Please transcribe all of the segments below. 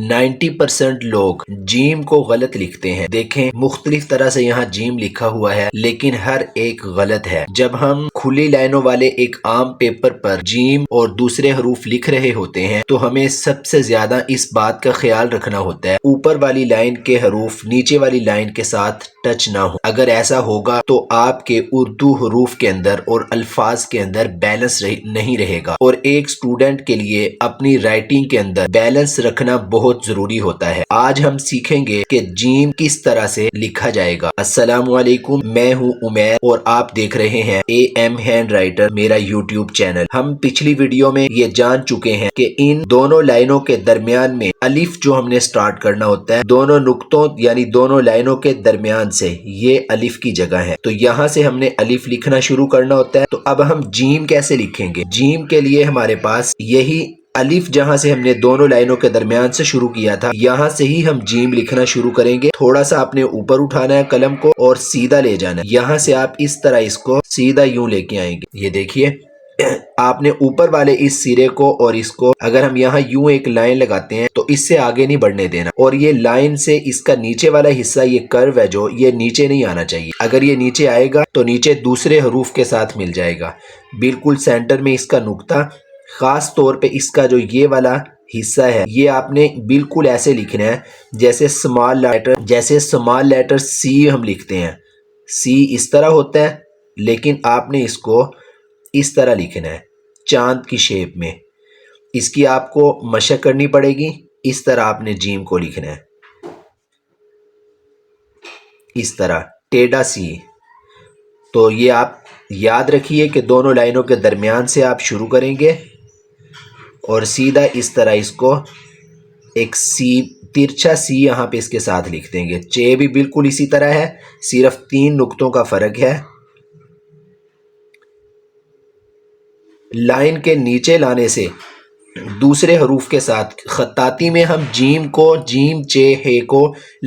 90% لوگ جیم کو غلط لکھتے ہیں۔ دیکھیں مختلف طرح سے یہاں جیم لکھا ہوا ہے لیکن ہر ایک غلط ہے۔ جب ہم کھلی لائنوں والے ایک عام پیپر پر جیم اور دوسرے حروف لکھ رہے ہوتے ہیں تو ہمیں سب سے زیادہ اس بات کا خیال رکھنا ہوتا ہے اوپر والی لائن کے حروف نیچے والی لائن کے ساتھ ٹچ نہ ہو۔ اگر ایسا ہوگا تو آپ کے اردو حروف کے اندر اور الفاظ کے اندر بیلنس نہیں رہے گا، اور ایک سٹوڈنٹ کے لیے اپنی رائٹنگ کے اندر بیلنس رکھنا بہت ضروری ہوتا ہے۔ آج ہم سیکھیں گے کہ جیم کس طرح سے لکھا جائے گا۔ السلام علیکم، میں ہوں عمیر اور آپ دیکھ رہے ہیں اے ایم ہینڈ رائٹر میرا یوٹیوب چینل۔ ہم پچھلی ویڈیو میں یہ جان چکے ہیں کہ ان دونوں لائنوں کے درمیان میں الف جو ہم نے سٹارٹ کرنا ہوتا ہے دونوں نقطوں یعنی دونوں لائنوں کے درمیان سے، یہ الف کی جگہ ہے، تو یہاں سے ہم نے الف لکھنا شروع کرنا ہوتا ہے۔ تو اب ہم جیم کیسے لکھیں گے؟ جیم کے لیے ہمارے پاس یہی الف جہاں سے ہم نے دونوں لائنوں کے درمیان سے شروع کیا تھا یہاں سے ہی ہم جیم لکھنا شروع کریں گے۔ تھوڑا سا آپ نے اوپر اٹھانا ہے قلم کو اور سیدھا لے جانا ہے، یہاں سے آپ اس طرح اس کو سیدھا یوں لے کے آئیں گے۔ یہ دیکھیے آپ نے اوپر والے اس سرے کو اور اس کو اگر ہم یہاں یوں ایک لائن لگاتے ہیں تو اس سے آگے نہیں بڑھنے دینا، اور یہ لائن سے اس کا نیچے والا حصہ یہ کرو ہے جو یہ نیچے نہیں آنا چاہیے۔ اگر یہ نیچے آئے گا تو نیچے دوسرے حروف کے ساتھ مل جائے گا۔ بالکل سینٹر میں اس کا نقطہ، خاص طور پہ اس کا جو یہ والا حصہ ہے یہ آپ نے بالکل ایسے لکھنا ہے جیسے سمال لیٹر سی ہم لکھتے ہیں۔ سی اس طرح ہوتا ہے لیکن آپ نے اس کو اس طرح لکھنا ہے چاند کی شیپ میں۔ اس کی آپ کو مشق کرنی پڑے گی، اس طرح آپ نے جیم کو لکھنا ہے، اس طرح ٹیڑھا سی۔ تو یہ آپ یاد رکھیے کہ دونوں لائنوں کے درمیان سے آپ شروع کریں گے اور سیدھا اس طرح اس کو ایک سی، ترچھا سی یہاں پہ اس کے ساتھ لکھ دیں گے۔ چے بھی بالکل اسی طرح ہے، صرف 3 نقطوں کا فرق ہے۔ لائن کے نیچے لانے سے دوسرے حروف کے ساتھ خطاطی میں ہم جیم کو، جیم چے ہے کو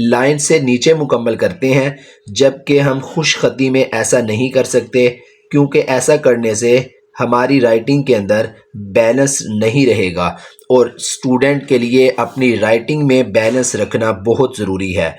لائن سے نیچے مکمل کرتے ہیں، جبکہ ہم خوش خطی میں ایسا نہیں کر سکتے کیونکہ ایسا کرنے سے ہماری رائٹنگ کے اندر بیلنس نہیں رہے گا، اور سٹوڈنٹ کے لیے اپنی رائٹنگ میں بیلنس رکھنا بہت ضروری ہے۔